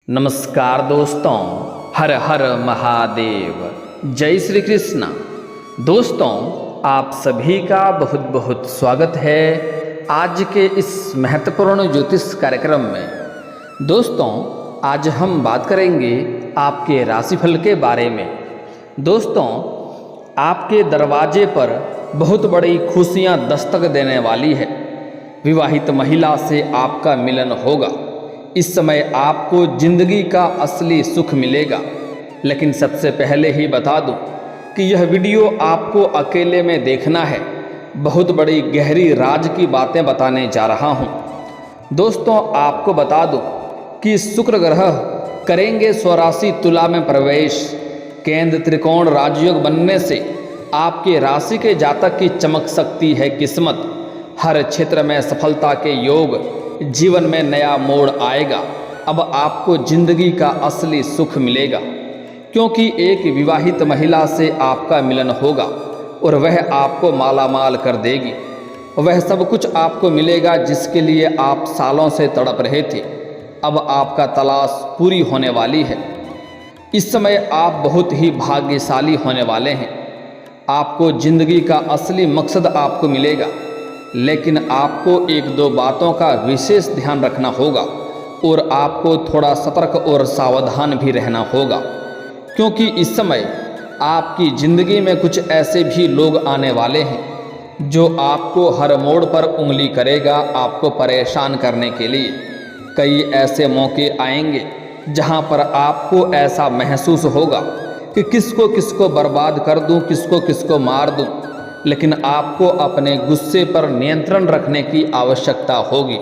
नमस्कार दोस्तों, हर हर महादेव, जय श्री कृष्ण। दोस्तों, आप सभी का बहुत बहुत स्वागत है आज के इस महत्वपूर्ण ज्योतिष कार्यक्रम में। दोस्तों, आज हम बात करेंगे आपके राशिफल के बारे में। दोस्तों, आपके दरवाजे पर बहुत बड़ी खुशियां दस्तक देने वाली है। विवाहित महिला से आपका मिलन होगा। इस समय आपको जिंदगी का असली सुख मिलेगा। लेकिन सबसे पहले ही बता दूं कि यह वीडियो आपको अकेले में देखना है। बहुत बड़ी गहरी राज की बातें बताने जा रहा हूं। दोस्तों, आपको बता दूं कि शुक्र ग्रह करेंगे स्वराशि तुला में प्रवेश। केंद्र त्रिकोण राजयोग बनने से आपके राशि के जातक की चमक सकती है किस्मत। हर क्षेत्र में सफलता के योग, जीवन में नया मोड़ आएगा। अब आपको जिंदगी का असली सुख मिलेगा, क्योंकि एक विवाहित महिला से आपका मिलन होगा और वह आपको मालामाल कर देगी। वह सब कुछ आपको मिलेगा जिसके लिए आप सालों से तड़प रहे थे। अब आपका तलाश पूरी होने वाली है। इस समय आप बहुत ही भाग्यशाली होने वाले हैं। आपको जिंदगी का असली मकसद आपको मिलेगा। लेकिन आपको एक दो बातों का विशेष ध्यान रखना होगा और आपको थोड़ा सतर्क और सावधान भी रहना होगा, क्योंकि इस समय आपकी ज़िंदगी में कुछ ऐसे भी लोग आने वाले हैं जो आपको हर मोड़ पर उंगली करेगा, आपको परेशान करने के लिए। कई ऐसे मौके आएंगे जहां पर आपको ऐसा महसूस होगा कि किसको किसको बर्बाद कर दूं, किसको किसको मार दूं। लेकिन आपको अपने गुस्से पर नियंत्रण रखने की आवश्यकता होगी,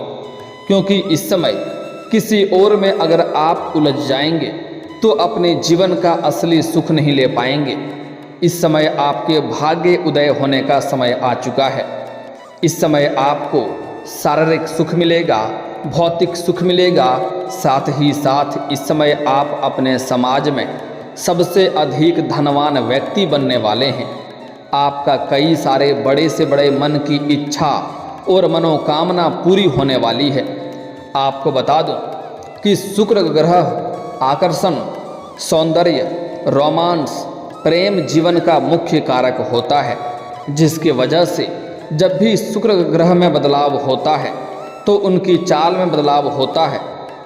क्योंकि इस समय किसी और में अगर आप उलझ जाएंगे तो अपने जीवन का असली सुख नहीं ले पाएंगे। इस समय आपके भाग्य उदय होने का समय आ चुका है। इस समय आपको शारीरिक सुख मिलेगा, भौतिक सुख मिलेगा। साथ ही साथ इस समय आप अपने समाज में सबसे अधिक धनवान व्यक्ति बनने वाले हैं। आपका कई सारे बड़े से बड़े मन की इच्छा और मनोकामना पूरी होने वाली है। आपको बता दूं कि शुक्र ग्रह आकर्षण, सौंदर्य, रोमांस, प्रेम जीवन का मुख्य कारक होता है, जिसकी वजह से जब भी शुक्र ग्रह में बदलाव होता है तो उनकी चाल में बदलाव होता है,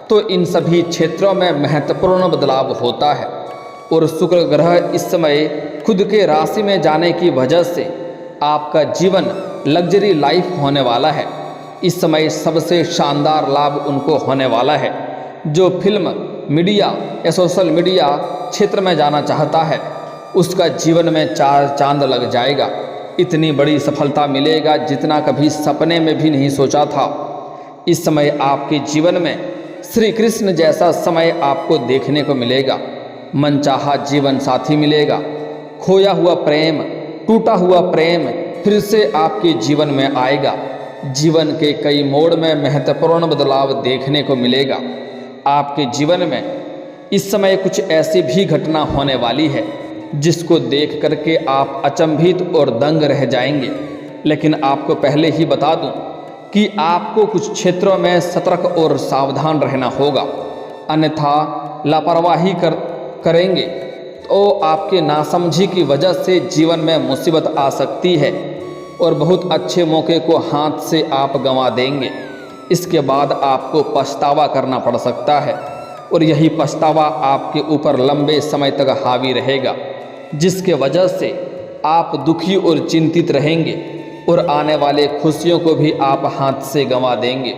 तो इन सभी क्षेत्रों में महत्वपूर्ण बदलाव होता है। और शुक्र ग्रह इस समय खुद के राशि में जाने की वजह से आपका जीवन लग्जरी लाइफ होने वाला है। इस समय सबसे शानदार लाभ उनको होने वाला है जो फिल्म, मीडिया या सोशल मीडिया क्षेत्र में जाना चाहता है। उसका जीवन में चार चांद लग जाएगा। इतनी बड़ी सफलता मिलेगा जितना कभी सपने में भी नहीं सोचा था। इस समय आपके जीवन में श्री कृष्ण जैसा समय आपको देखने को मिलेगा। मनचाहा जीवन साथी मिलेगा। खोया हुआ प्रेम, टूटा हुआ प्रेम फिर से आपके जीवन में आएगा। जीवन के कई मोड़ में महत्वपूर्ण बदलाव देखने को मिलेगा। आपके जीवन में इस समय कुछ ऐसी भी घटना होने वाली है जिसको देख करके आप अचंभित और दंग रह जाएंगे। लेकिन आपको पहले ही बता दूं कि आपको कुछ क्षेत्रों में सतर्क और सावधान रहना होगा, अन्यथा लापरवाही करेंगे तो आपके नासमझी की वजह से जीवन में मुसीबत आ सकती है और बहुत अच्छे मौके को हाथ से आप गंवा देंगे। इसके बाद आपको पछतावा करना पड़ सकता है और यही पछतावा आपके ऊपर लंबे समय तक हावी रहेगा, जिसके वजह से आप दुखी और चिंतित रहेंगे और आने वाले खुशियों को भी आप हाथ से गंवा देंगे।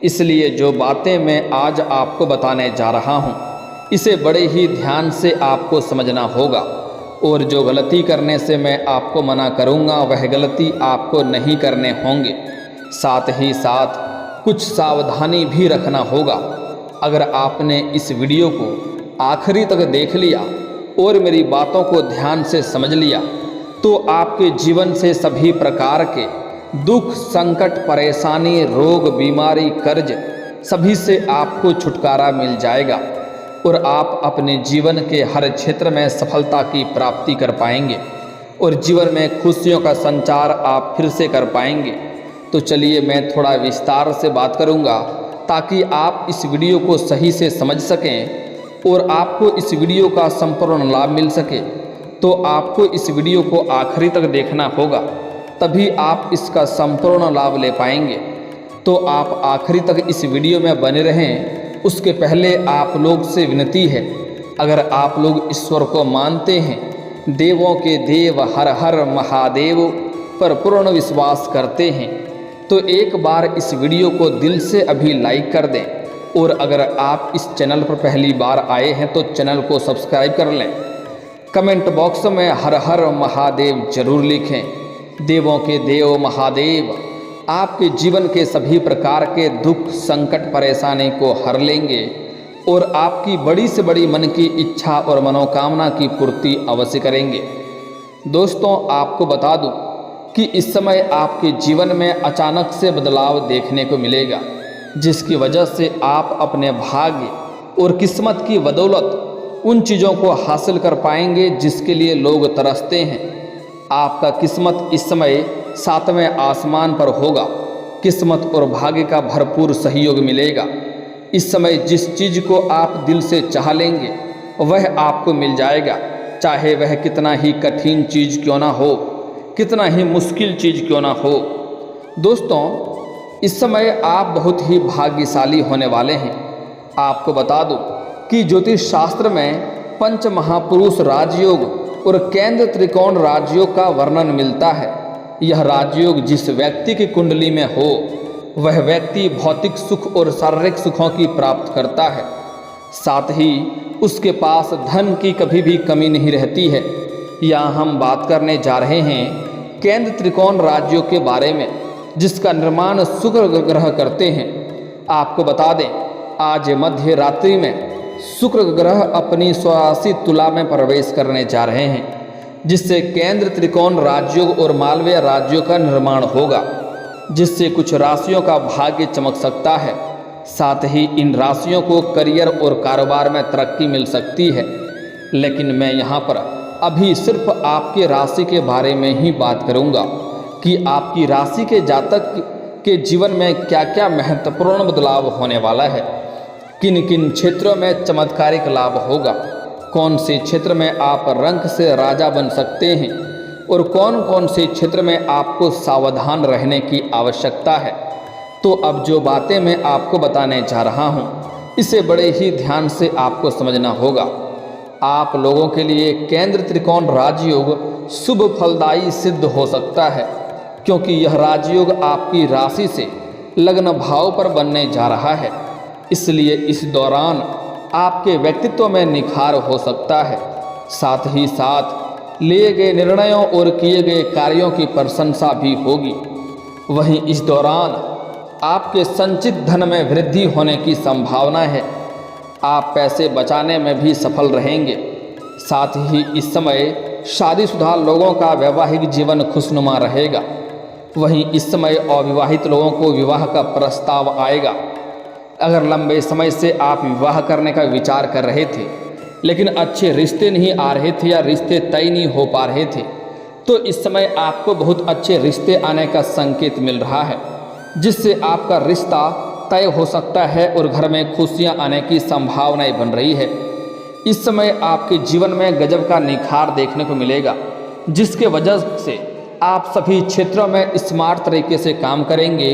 इसलिए जो बातें मैं आज आपको बताने जा रहा हूँ, इसे बड़े ही ध्यान से आपको समझना होगा। और जो गलती करने से मैं आपको मना करूँगा वह गलती आपको नहीं करने होंगे। साथ ही साथ कुछ सावधानी भी रखना होगा। अगर आपने इस वीडियो को आखिरी तक देख लिया और मेरी बातों को ध्यान से समझ लिया तो आपके जीवन से सभी प्रकार के दुख, संकट, परेशानी, रोग, बीमारी, कर्ज सभी से आपको छुटकारा मिल जाएगा और आप अपने जीवन के हर क्षेत्र में सफलता की प्राप्ति कर पाएंगे और जीवन में खुशियों का संचार आप फिर से कर पाएंगे। तो चलिए मैं थोड़ा विस्तार से बात करूंगा ताकि आप इस वीडियो को सही से समझ सकें और आपको इस वीडियो का संपूर्ण लाभ मिल सके, तो आपको इस वीडियो को आखिरी तक देखना होगा, तभी आप इसका संपूर्ण लाभ ले पाएंगे। तो आप आखिरी तक इस वीडियो में बने रहें। उसके पहले आप लोग से विनती है, अगर आप लोग ईश्वर को मानते हैं, देवों के देव हर हर महादेव पर पूर्ण विश्वास करते हैं, तो एक बार इस वीडियो को दिल से अभी लाइक कर दें। और अगर आप इस चैनल पर पहली बार आए हैं तो चैनल को सब्सक्राइब कर लें। कमेंट बॉक्स में हर हर महादेव जरूर लिखें। देवों के देव महादेव आपके जीवन के सभी प्रकार के दुख संकट परेशानी को हर लेंगे और आपकी बड़ी से बड़ी मन की इच्छा और मनोकामना की पूर्ति अवश्य करेंगे। दोस्तों, आपको बता दूं कि इस समय आपके जीवन में अचानक से बदलाव देखने को मिलेगा, जिसकी वजह से आप अपने भाग्य और किस्मत की बदौलत उन चीज़ों को हासिल कर पाएंगे जिसके लिए लोग तरसते हैं। आपका किस्मत इस समय 7वें आसमान पर होगा। किस्मत और भाग्य का भरपूर सहयोग मिलेगा। इस समय जिस चीज़ को आप दिल से चाह लेंगे वह आपको मिल जाएगा, चाहे वह कितना ही कठिन चीज़ क्यों ना हो, कितना ही मुश्किल चीज़ क्यों ना हो। दोस्तों, इस समय आप बहुत ही भाग्यशाली होने वाले हैं। आपको बता दूं कि ज्योतिष शास्त्र में पंच महापुरुष राजयोग और केंद्र त्रिकोण राजयोग का वर्णन मिलता है। यह राजयोग जिस व्यक्ति की कुंडली में हो वह व्यक्ति भौतिक सुख और शारीरिक सुखों की प्राप्त करता है, साथ ही उसके पास धन की कभी भी कमी नहीं रहती है। यहाँ हम बात करने जा रहे हैं केंद्र त्रिकोण राजयोग के बारे में, जिसका निर्माण शुक्र ग्रह करते हैं। आपको बता दें, आज मध्य रात्रि में शुक्र ग्रह अपनी स्वराशि तुला में प्रवेश करने जा रहे हैं, जिससे केंद्र त्रिकोण राजयोग और मालवीय राजयोग का निर्माण होगा, जिससे कुछ राशियों का भाग्य चमक सकता है। साथ ही इन राशियों को करियर और कारोबार में तरक्की मिल सकती है। लेकिन मैं यहाँ पर अभी सिर्फ आपके राशि के बारे में ही बात करूँगा कि आपकी राशि के जातक के जीवन में क्या क्या महत्वपूर्ण बदलाव होने वाला है, किन किन क्षेत्रों में चमत्कारिक लाभ होगा, कौन से क्षेत्र में आप रंक से राजा बन सकते हैं और कौन कौन से क्षेत्र में आपको सावधान रहने की आवश्यकता है। तो अब जो बातें मैं आपको बताने जा रहा हूँ, इसे बड़े ही ध्यान से आपको समझना होगा। आप लोगों के लिए केंद्र त्रिकोण राजयोग शुभ फलदायी सिद्ध हो सकता है, क्योंकि यह राजयोग आपकी राशि से लग्न भाव पर बनने जा रहा है। इसलिए इस दौरान आपके व्यक्तित्व में निखार हो सकता है। साथ ही साथ लिए गए निर्णयों और किए गए कार्यों की प्रशंसा भी होगी। वहीं इस दौरान आपके संचित धन में वृद्धि होने की संभावना है। आप पैसे बचाने में भी सफल रहेंगे। साथ ही इस समय शादीशुदा लोगों का वैवाहिक जीवन खुशनुमा रहेगा। वहीं इस समय अविवाहित लोगों को विवाह का प्रस्ताव आएगा। अगर लंबे समय से आप विवाह करने का विचार कर रहे थे लेकिन अच्छे रिश्ते नहीं आ रहे थे या रिश्ते तय नहीं हो पा रहे थे, तो इस समय आपको बहुत अच्छे रिश्ते आने का संकेत मिल रहा है, जिससे आपका रिश्ता तय हो सकता है और घर में खुशियां आने की संभावनाएं बन रही है। इस समय आपके जीवन में गजब का निखार देखने को मिलेगा, जिसके वजह से आप सभी क्षेत्रों में स्मार्ट तरीके से काम करेंगे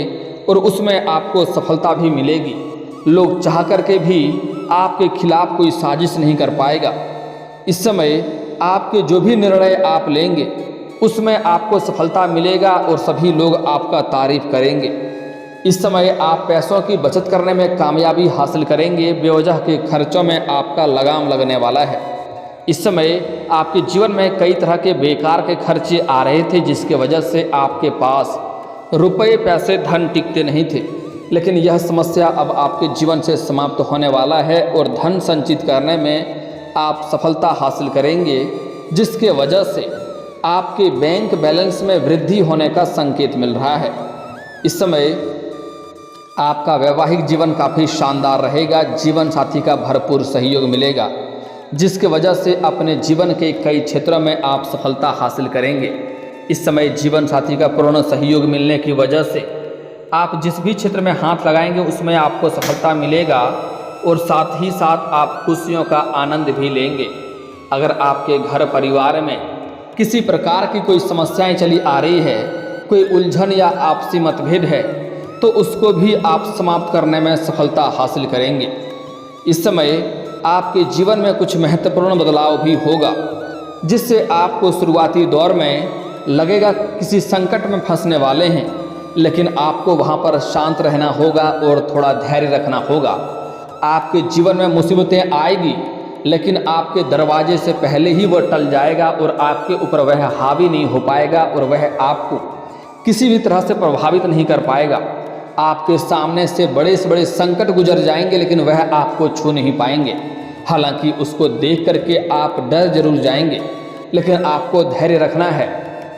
और उसमें आपको सफलता भी मिलेगी। लोग चाह करके भी आपके खिलाफ कोई साजिश नहीं कर पाएगा। इस समय आपके जो भी निर्णय आप लेंगे उसमें आपको सफलता मिलेगा और सभी लोग आपका तारीफ करेंगे। इस समय आप पैसों की बचत करने में कामयाबी हासिल करेंगे। बेवजह के खर्चों में आपका लगाम लगने वाला है। इस समय आपके जीवन में कई तरह के बेकार के खर्चे आ रहे थे, जिसके वजह से आपके पास रुपए पैसे धन टिकते नहीं थे, लेकिन यह समस्या अब आपके जीवन से समाप्त होने वाला है और धन संचित करने में आप सफलता हासिल करेंगे, जिसके वजह से आपके बैंक बैलेंस में वृद्धि होने का संकेत मिल रहा है। इस समय आपका वैवाहिक जीवन काफ़ी शानदार रहेगा। जीवन साथी का भरपूर सहयोग मिलेगा, जिसके वजह से अपने जीवन के कई क्षेत्रों में आप सफलता हासिल करेंगे। इस समय जीवन साथी का पूर्ण सहयोग मिलने की वजह से आप जिस भी क्षेत्र में हाथ लगाएंगे उसमें आपको सफलता मिलेगा और साथ ही साथ आप खुशियों का आनंद भी लेंगे। अगर आपके घर परिवार में किसी प्रकार की कोई समस्याएं चली आ रही है, कोई उलझन या आपसी मतभेद है, तो उसको भी आप समाप्त करने में सफलता हासिल करेंगे। इस समय आपके जीवन में कुछ महत्वपूर्ण बदलाव भी होगा, जिससे आपको शुरुआती दौर में लगेगा किसी संकट में फंसने वाले हैं, लेकिन आपको वहाँ पर शांत रहना होगा और थोड़ा धैर्य रखना होगा। आपके जीवन में मुसीबतें आएगी, लेकिन आपके दरवाजे से पहले ही वह टल जाएगा और आपके ऊपर वह हावी नहीं हो पाएगा और वह आपको किसी भी तरह से प्रभावित नहीं कर पाएगा। आपके सामने से बड़े संकट गुजर जाएंगे, लेकिन वह आपको छू नहीं पाएंगे। हालांकि उसको देख करके आप डर जरूर जाएंगे, लेकिन आपको धैर्य रखना है।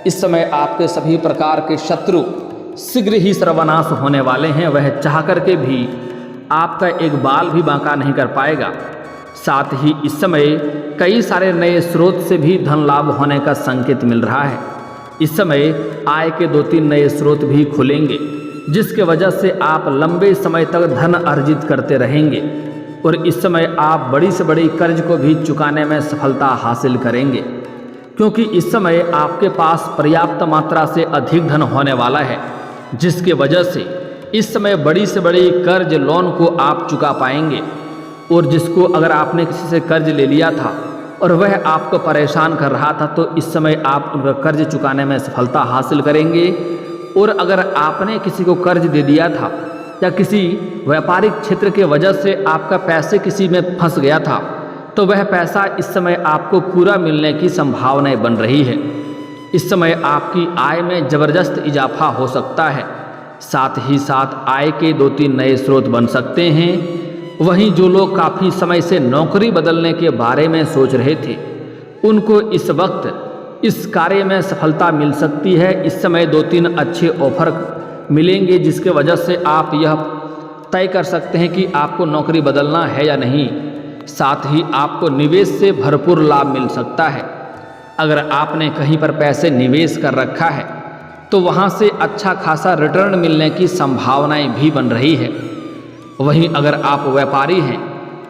इस समय आपके सभी प्रकार के शत्रु शीघ्र ही सर्वनाश होने वाले हैं। वह चाह करके भी आपका एक बाल भी बांका नहीं कर पाएगा। साथ ही इस समय कई सारे नए स्रोत से भी धन लाभ होने का संकेत मिल रहा है। इस समय आय के 2-3 नए स्रोत भी खुलेंगे, जिसके वजह से आप लंबे समय तक धन अर्जित करते रहेंगे और इस समय आप बड़ी से बड़ी कर्ज को भी चुकाने में सफलता हासिल करेंगे, क्योंकि इस समय आपके पास पर्याप्त मात्रा से अधिक धन होने वाला है, जिसके वजह से इस समय बड़ी से बड़ी कर्ज लोन को आप चुका पाएंगे। और जिसको अगर आपने किसी से कर्ज ले लिया था और वह आपको परेशान कर रहा था, तो इस समय आप उनका कर्ज चुकाने में सफलता हासिल करेंगे। और अगर आपने किसी को कर्ज दे दिया था या किसी व्यापारिक क्षेत्र के वजह से आपका पैसे किसी में फंस गया था, तो वह पैसा इस समय आपको पूरा मिलने की संभावनाएं बन रही है। इस समय आपकी आय में ज़बरदस्त इजाफा हो सकता है। साथ ही साथ आय के 2-3 नए स्रोत बन सकते हैं। वहीं जो लोग काफ़ी समय से नौकरी बदलने के बारे में सोच रहे थे, उनको इस वक्त इस कार्य में सफलता मिल सकती है। इस समय 2-3 अच्छे ऑफर मिलेंगे, जिसके वजह से आप यह तय कर सकते हैं कि आपको नौकरी बदलना है या नहीं। साथ ही आपको निवेश से भरपूर लाभ मिल सकता है। अगर आपने कहीं पर पैसे निवेश कर रखा है, तो वहाँ से अच्छा खासा रिटर्न मिलने की संभावनाएं भी बन रही है। वहीं अगर आप व्यापारी हैं,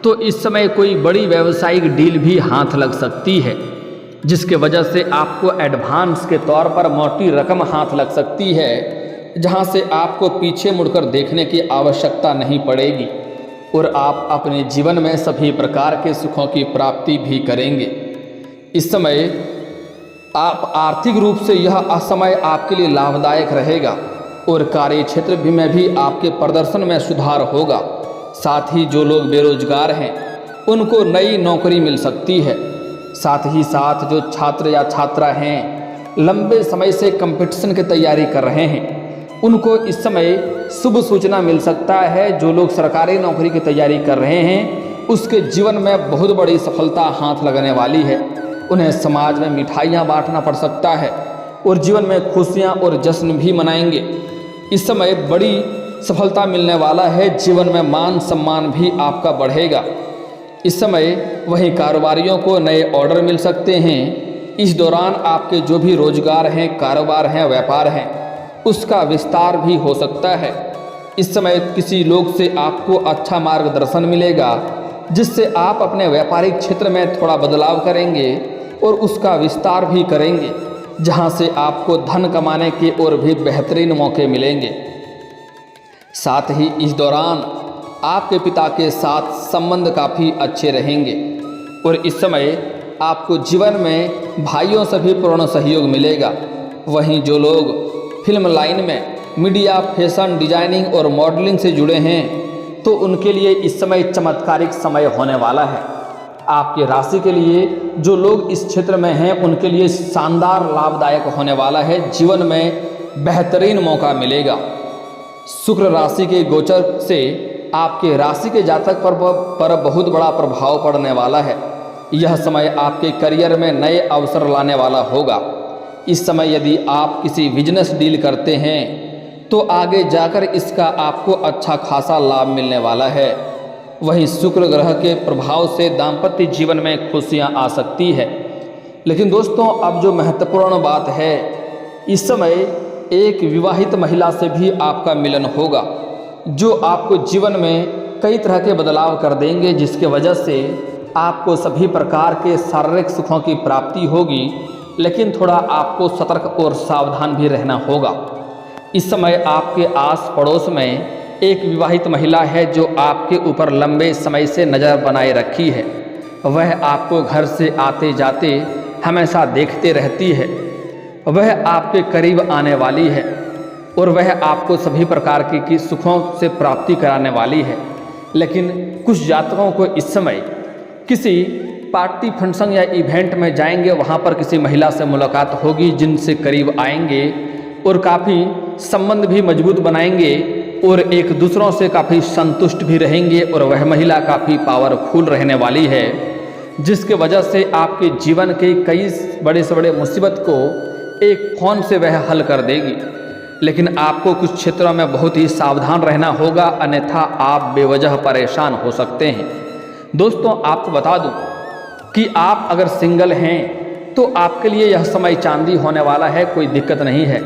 तो इस समय कोई बड़ी व्यावसायिक डील भी हाथ लग सकती है, जिसके वजह से आपको एडवांस के तौर पर मोटी रकम हाथ लग सकती है, जहां से आपको पीछे मुड़कर देखने की आवश्यकता नहीं पड़ेगी और आप अपने जीवन में सभी प्रकार के सुखों की प्राप्ति भी करेंगे। इस समय आप आर्थिक रूप से यह समय आपके लिए लाभदायक रहेगा और कार्य क्षेत्र में भी आपके प्रदर्शन में सुधार होगा। साथ ही जो लोग बेरोजगार हैं, उनको नई नौकरी मिल सकती है। साथ ही साथ जो छात्र या छात्रा हैं, लंबे समय से कंपटीशन की तैयारी कर रहे हैं, उनको इस समय शुभ सूचना मिल सकता है। जो लोग सरकारी नौकरी की तैयारी कर रहे हैं, उसके जीवन में बहुत बड़ी सफलता हाथ लगने वाली है। उन्हें समाज में मिठाइयाँ बांटना पड़ सकता है और जीवन में खुशियाँ और जश्न भी मनाएंगे। इस समय बड़ी सफलता मिलने वाला है। जीवन में मान सम्मान भी आपका बढ़ेगा। इस समय वहीं कारोबारियों को नए ऑर्डर मिल सकते हैं। इस दौरान आपके जो भी रोजगार हैं, कारोबार हैं, व्यापार हैं, उसका विस्तार भी हो सकता है। इस समय किसी लोग से आपको अच्छा मार्गदर्शन मिलेगा, जिससे आप अपने व्यापारिक क्षेत्र में थोड़ा बदलाव करेंगे और उसका विस्तार भी करेंगे, जहां से आपको धन कमाने के और भी बेहतरीन मौके मिलेंगे। साथ ही इस दौरान आपके पिता के साथ संबंध काफ़ी अच्छे रहेंगे और इस समय आपको जीवन में भाइयों से भी पूर्ण सहयोग मिलेगा। वहीं जो लोग फिल्म लाइन में मीडिया, फैशन, डिजाइनिंग और मॉडलिंग से जुड़े हैं, तो उनके लिए इस समय चमत्कारिक समय होने वाला है। आपकी राशि के लिए जो लोग इस क्षेत्र में हैं, उनके लिए शानदार लाभदायक होने वाला है। जीवन में बेहतरीन मौका मिलेगा। शुक्र राशि के गोचर से आपके राशि के जातक पर बहुत बड़ा प्रभाव पड़ने वाला है। यह समय आपके करियर में नए अवसर लाने वाला होगा। इस समय यदि आप किसी बिजनेस डील करते हैं, तो आगे जाकर इसका आपको अच्छा खासा लाभ मिलने वाला है। वहीं शुक्र ग्रह के प्रभाव से दाम्पत्य जीवन में खुशियां आ सकती है। लेकिन दोस्तों, अब जो महत्वपूर्ण बात है, इस समय एक विवाहित महिला से भी आपका मिलन होगा, जो आपको जीवन में कई तरह के बदलाव कर देंगे, जिसके वजह से आपको सभी प्रकार के शारीरिक सुखों की प्राप्ति होगी। लेकिन थोड़ा आपको सतर्क और सावधान भी रहना होगा। इस समय आपके आस पड़ोस में एक विवाहित महिला है जो आपके ऊपर लंबे समय से नज़र बनाए रखी है। वह आपको घर से आते जाते हमेशा देखते रहती है। वह आपके करीब आने वाली है और वह आपको सभी प्रकार की सुखों से प्राप्ति कराने वाली है। लेकिन कुछ जातकों को इस समय किसी पार्टी फंक्शन या इवेंट में जाएंगे, वहाँ पर किसी महिला से मुलाकात होगी जिनसे करीब आएंगे और काफ़ी संबंध भी मजबूत बनाएंगे और एक दूसरों से काफ़ी संतुष्ट भी रहेंगे। और वह महिला काफ़ी पावरफुल रहने वाली है, जिसके वजह से आपके जीवन के कई बड़े से बड़े मुसीबत को एक फ़ोन से वह हल कर देगी। लेकिन आपको कुछ क्षेत्रों में बहुत ही सावधान रहना होगा, अन्यथा आप बेवजह परेशान हो सकते हैं। दोस्तों, आपको बता दूं कि आप अगर सिंगल हैं तो आपके लिए यह समय चांदी होने वाला है, कोई दिक्कत नहीं है।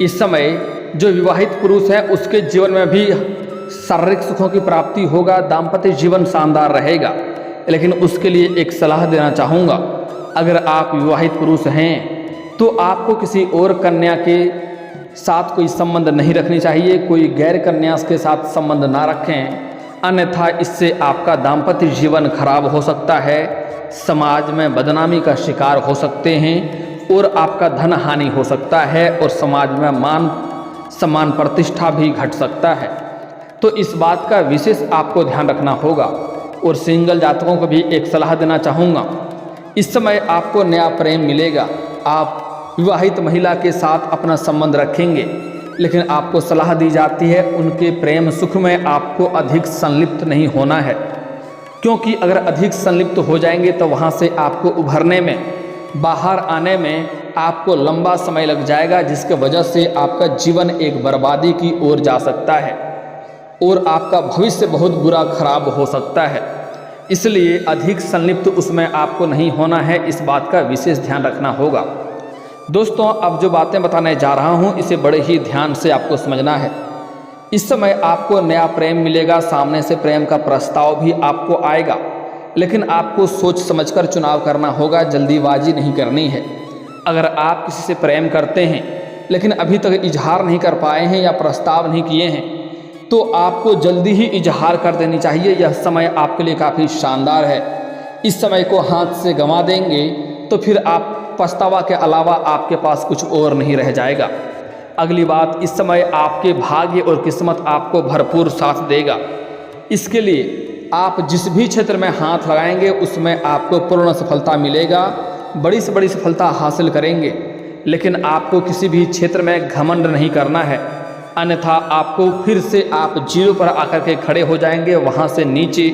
इस समय जो विवाहित पुरुष है उसके जीवन में भी शारीरिक सुखों की प्राप्ति होगा, दाम्पत्य जीवन शानदार रहेगा। लेकिन उसके लिए एक सलाह देना चाहूँगा, अगर आप विवाहित पुरुष हैं तो आपको किसी और कन्या के साथ कोई संबंध नहीं रखनी चाहिए, कोई गैर कन्या के साथ संबंध ना रखें, अन्यथा इससे आपका दाम्पत्य जीवन खराब हो सकता है, समाज में बदनामी का शिकार हो सकते हैं और आपका धन हानि हो सकता है और समाज में मान सम्मान प्रतिष्ठा भी घट सकता है। तो इस बात का विशेष आपको ध्यान रखना होगा। और सिंगल जातकों को भी एक सलाह देना चाहूँगा, इस समय आपको नया प्रेम मिलेगा। आप विवाहित महिला के साथ अपना संबंध रखेंगे, लेकिन आपको सलाह दी जाती है उनके प्रेम सुख में आपको अधिक संलिप्त नहीं होना है, क्योंकि अगर अधिक संलिप्त हो जाएंगे तो वहाँ से आपको उभरने में, बाहर आने में आपको लंबा समय लग जाएगा, जिसके वजह से आपका जीवन एक बर्बादी की ओर जा सकता है और आपका भविष्य बहुत बुरा खराब हो सकता है। इसलिए अधिक संलिप्त उसमें आपको नहीं होना है, इस बात का विशेष ध्यान रखना होगा। दोस्तों, अब जो बातें बताने जा रहा हूँ इसे बड़े ही ध्यान से आपको समझना है। इस समय आपको नया प्रेम मिलेगा, सामने से प्रेम का प्रस्ताव भी आपको आएगा, लेकिन आपको सोच समझकर चुनाव करना होगा, जल्दीबाजी नहीं करनी है। अगर आप किसी से प्रेम करते हैं लेकिन अभी तक इजहार नहीं कर पाए हैं या प्रस्ताव नहीं किए हैं, तो आपको जल्दी ही इजहार कर देनी चाहिए। यह समय आपके लिए काफ़ी शानदार है। इस समय को हाथ से गंवा देंगे तो फिर आप पछतावा के अलावा आपके पास कुछ और नहीं रह जाएगा। अगली बात, इस समय आपके भाग्य और किस्मत आपको भरपूर साथ देगा। इसके लिए आप जिस भी क्षेत्र में हाथ लगाएंगे उसमें आपको पूर्ण सफलता मिलेगा, बड़ी से बड़ी सफलता हासिल करेंगे। लेकिन आपको किसी भी क्षेत्र में घमंड नहीं करना है, अन्यथा आपको फिर से आप जीरो पर आकर के खड़े हो जाएंगे, वहाँ से नीचे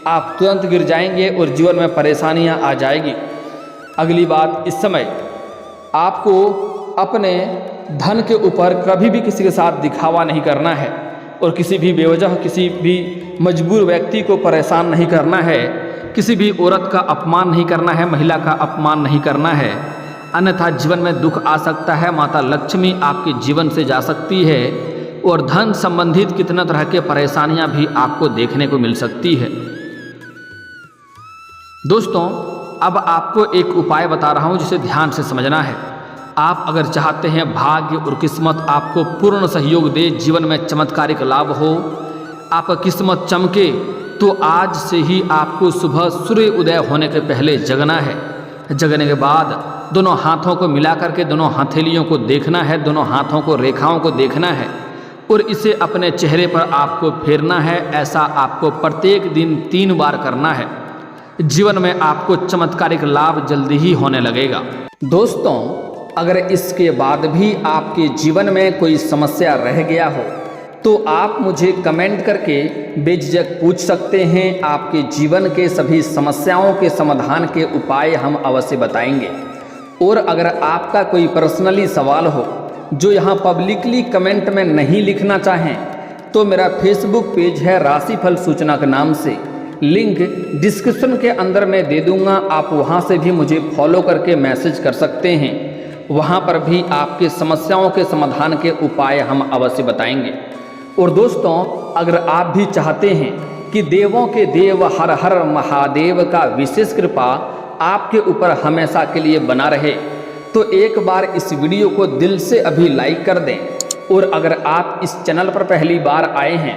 आप तुरंत गिर जाएंगे और जीवन में परेशानियाँ आ जाएगी। अगली बात, इस समय आपको अपने धन के ऊपर कभी भी किसी के साथ दिखावा नहीं करना है और किसी भी बेवजह किसी भी मजबूर व्यक्ति को परेशान नहीं करना है, किसी भी औरत का अपमान नहीं करना है, महिला का अपमान नहीं करना है, अन्यथा जीवन में दुख आ सकता है। माता लक्ष्मी आपके जीवन से जा सकती है और धन संबंधित कितना तरह के परेशानियां भी आपको देखने को मिल सकती है। दोस्तों, अब आपको एक उपाय बता रहा हूं जिसे ध्यान से समझना है। आप अगर चाहते हैं भाग्य और किस्मत आपको पूर्ण सहयोग दे, जीवन में चमत्कारिक लाभ हो, आपका किस्मत चमके, तो आज से ही आपको सुबह सूर्य उदय होने के पहले जगना है। जगने के बाद दोनों हाथों को मिला करके दोनों हथेलियों को देखना है, दोनों हाथों को रेखाओं को देखना है और इसे अपने चेहरे पर आपको फेरना है। ऐसा आपको प्रत्येक दिन 3 बार करना है। जीवन में आपको चमत्कारिक लाभ जल्दी ही होने लगेगा। दोस्तों, अगर इसके बाद भी आपके जीवन में कोई समस्या रह गया हो तो आप मुझे कमेंट करके बेझिझक पूछ सकते हैं। आपके जीवन के सभी समस्याओं के समाधान के उपाय हम अवश्य बताएंगे। और अगर आपका कोई पर्सनली सवाल हो जो यहाँ पब्लिकली कमेंट में नहीं लिखना चाहें, तो मेरा फेसबुक पेज है राशिफल सूचना के नाम से, लिंक डिस्क्रिप्शन के अंदर मैं दे दूँगा। आप वहाँ से भी मुझे फॉलो करके मैसेज कर सकते हैं वहाँ पर भी आपकी समस्याओं के समाधान के उपाय हम अवश्य बताएंगे। और दोस्तों, अगर आप भी चाहते हैं कि देवों के देव हर हर महादेव का विशेष कृपा आपके ऊपर हमेशा के लिए बना रहे, तो एक बार इस वीडियो को दिल से अभी लाइक कर दें। और अगर आप इस चैनल पर पहली बार आए हैं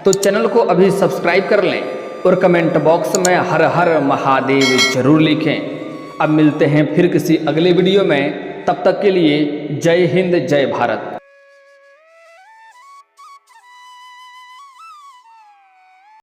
तो चैनल को अभी सब्सक्राइब कर लें और कमेंट बॉक्स में हर हर महादेव जरूर लिखें। अब मिलते हैं फिर किसी अगले वीडियो में, तब तक के लिए जय हिंद जय भारत।